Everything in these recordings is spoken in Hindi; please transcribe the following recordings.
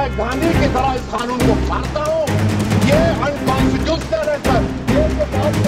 मैं गांधी की तरह इस कानून को मानता हूँ। ये अनकॉन्स्टिट्यूशनल है सर। ये जो बात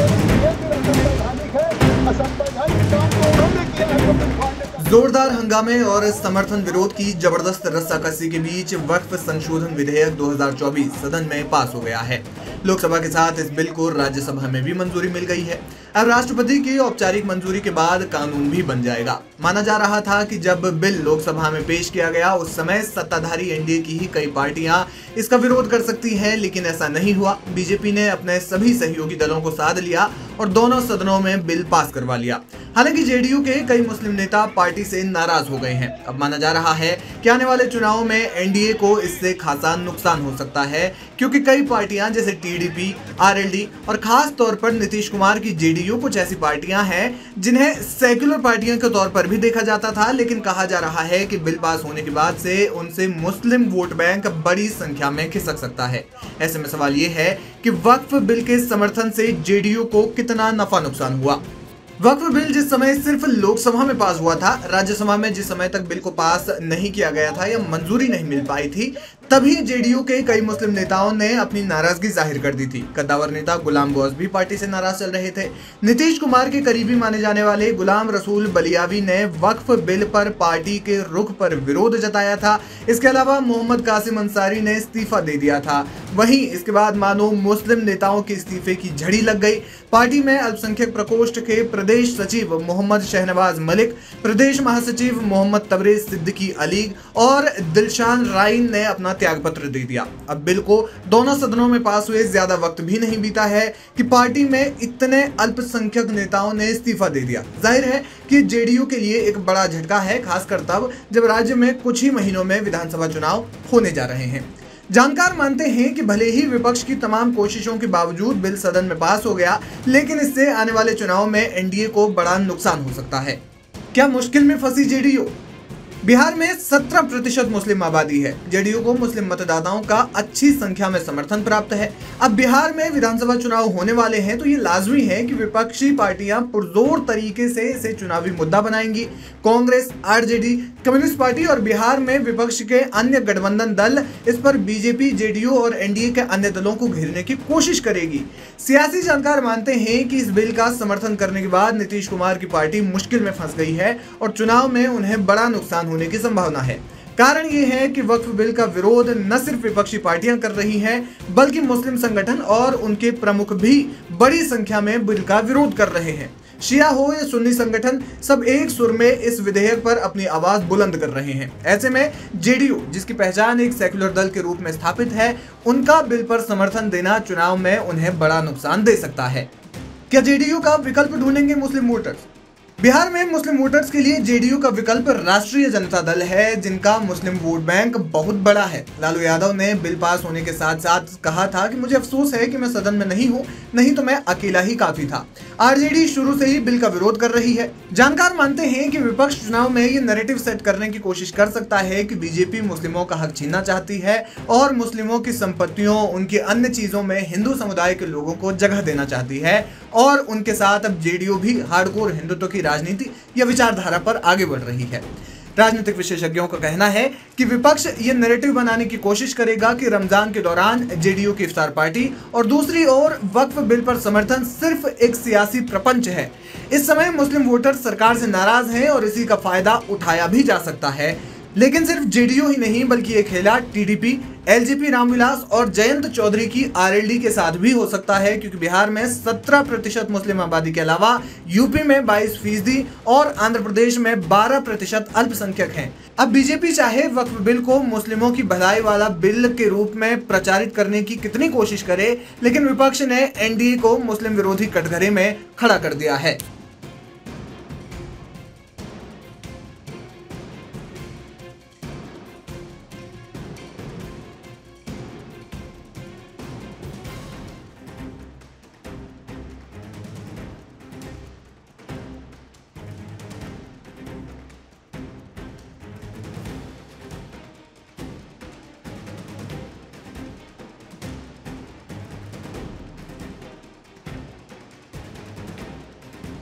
असंवैधानिक है, असंवैधानिक काम को उन्होंने किया है। जोरदार हंगामे और समर्थन विरोध की जबरदस्त रस्साकसी के बीच वक्फ संशोधन विधेयक 2024 सदन में पास हो गया है। लोकसभा के साथ इस बिल को राज्यसभा में भी मंजूरी मिल गई है। अब राष्ट्रपति की औपचारिक मंजूरी के बाद कानून भी बन जाएगा। माना जा रहा था कि जब बिल लोकसभा में पेश किया गया उस समय सत्ताधारी एनडीए की ही कई पार्टियां इसका विरोध कर सकती हैं, लेकिन ऐसा नहीं हुआ। बीजेपी ने अपने सभी सहयोगी दलों को साध लिया और दोनों सदनों में बिल पास करवा लिया। हालांकि जेडीयू के कई मुस्लिम नेता पार्टी से नाराज हो गए हैं। अब माना जा रहा है कि आने वाले चुनाव में एनडीए को इससे खासा नुकसान हो सकता है, क्योंकि कई पार्टियां जैसे टीडीपी, आरएलडी और खास तौर पर नीतीश कुमार की जेडीयू कुछ ऐसी पार्टियां हैं जिन्हें सेक्युलर पार्टियों के तौर पर भी देखा जाता था, लेकिन कहा जा रहा है कि बिल पास होने के बाद से उनसे मुस्लिम वोट बैंक बड़ी संख्या में खिसक सकता है। ऐसे में सवाल ये है कि वक्फ बिल के समर्थन से जेडीयू को कितना नफा नुकसान हुआ। वक्फ बिल जिस समय सिर्फ लोकसभा में पास हुआ था, राज्यसभा में जिस समय तक बिल को पास नहीं किया गया था या मंजूरी नहीं मिल पाई थी, तभी जेडीयू के कई मुस्लिम नेताओं ने अपनी नाराजगी जाहिर कर दी थी। कद्दावर नेता गुलाम गौस भी पार्टी से नाराज चल रहे थे। नीतीश कुमार के करीबी माने जाने वाले गुलाम रसूल बलियावी ने वक्फ बिल पर पार्टी के रुख पर विरोध जताया था। इसके अलावा मोहम्मद कासिम अंसारी ने इस्तीफा दे दिया था। वहीं इसके बाद मानो मुस्लिम नेताओं के इस्तीफे की झड़ी लग गई। पार्टी में अल्पसंख्यक प्रकोष्ठ के प्रदेश सचिव मोहम्मद शहनवाज मलिक, प्रदेश महासचिव मोहम्मद तबरेज सिद्दीकी अलीग और दिलशान राइन ने अपना त्यागपत्र दे दिया। अब बिल को दोनों सदनों में पास हुए ज्यादा वक्त भी नहीं बीता है कि पार्टी में इतने अल्पसंख्यक नेताओं ने इस्तीफा दे दिया। जाहिर है कि जेडीयू के लिए एक बड़ा झटका है, खासकर तब जब राज्य में कुछ ही महीनों में विधानसभा चुनाव होने जा रहे हैं। जानकार मानते हैं कि भले ही विपक्ष की तमाम कोशिशों के बावजूद बिल सदन में पास हो गया, लेकिन इससे आने वाले चुनाव में एनडीए को बड़ा नुकसान हो सकता है। क्या मुश्किल में फंसी जेडीयू? बिहार में 17% मुस्लिम आबादी है। जेडीयू को मुस्लिम मतदाताओं का अच्छी संख्या में समर्थन प्राप्त है। अब बिहार में विधानसभा चुनाव होने वाले हैं, तो ये लाजमी है कि विपक्षी पार्टियां पुरजोर तरीके से इसे चुनावी मुद्दा बनाएंगी। कांग्रेस, आरजेडी, कम्युनिस्ट पार्टी और बिहार में विपक्ष के अन्य गठबंधन दल इस पर बीजेपी, जेडीयू और एनडीए के अन्य दलों को घेरने की कोशिश करेगी। सियासी जानकार मानते हैं कि इस बिल का समर्थन करने के बाद नीतीश कुमार की पार्टी मुश्किल में फंस गई है और चुनाव में उन्हें बड़ा नुकसान होने की संभावना है। कारण यह है कि वक्फ बिल का विरोध न सिर्फ विपक्षी पार्टियां कर रही हैं, बल्कि मुस्लिम संगठन और उनके प्रमुख भी बड़ी संख्या में बिल का विरोध कर रहे हैं। शिया हो या सुन्नी संगठन, सब एक सुर में इस विधेयक पर अपनी आवाज बुलंद कर रहे हैं। ऐसे में जेडीयू, जिसकी पहचान एक सेक्युलर दल के रूप में स्थापित है, उनका बिल पर समर्थन देना चुनाव में उन्हें बड़ा नुकसान दे सकता है। क्या जेडीयू का विकल्प ढूंढेंगे मुस्लिम वोटर्स? बिहार में मुस्लिम वोटर्स के लिए जेडीयू का विकल्प राष्ट्रीय जनता दल है, जिनका मुस्लिम वोट बैंक बहुत बड़ा है। लालू यादव ने बिल पास होने के साथ साथ कहा था कि मुझे अफसोस है कि मैं सदन में नहीं हूं, नहीं तो मैं अकेला ही काफी था। आरजेडी शुरू से ही बिल का विरोध कर रही है। जानकार मानते हैं कि विपक्ष चुनाव में ये नैरेटिव सेट करने की कोशिश कर सकता है कि बीजेपी मुस्लिमों का हक छीनना चाहती है और मुस्लिमों की संपत्तियों, उनकी अन्य चीजों में हिंदू समुदाय के लोगों को जगह देना चाहती है और उनके साथ अब जेडीयू भी हार्डकोर हिंदुत्व की राजनीति या विचारधारा पर आगे बढ़ रही है। राजनीतिक विशेषज्ञों का कहना है कि विपक्ष ये नैरेटिव बनाने की कोशिश करेगा कि रमजान के दौरान जेडीयू की इफ्तार पार्टी और दूसरी ओर वक्फ बिल पर समर्थन सिर्फ एक सियासी प्रपंच है। इस समय मुस्लिम वोटर सरकार से नाराज हैं और इसी का फायदा उठाया भी जा सकता है। लेकिन सिर्फ जेडीयू ही नहीं, बल्कि ये खेला टीडीपी, एलजेपी रामविलास और जयंत चौधरी की आरएलडी के साथ भी हो सकता है, क्योंकि बिहार में 17% मुस्लिम आबादी के अलावा यूपी में 22% और आंध्र प्रदेश में 12% अल्पसंख्यक हैं। अब बीजेपी चाहे वक्फ बिल को मुस्लिमों की भलाई वाला बिल के रूप में प्रचारित करने की कितनी कोशिश करे, लेकिन विपक्ष ने एनडीए को मुस्लिम विरोधी कटघरे में खड़ा कर दिया है।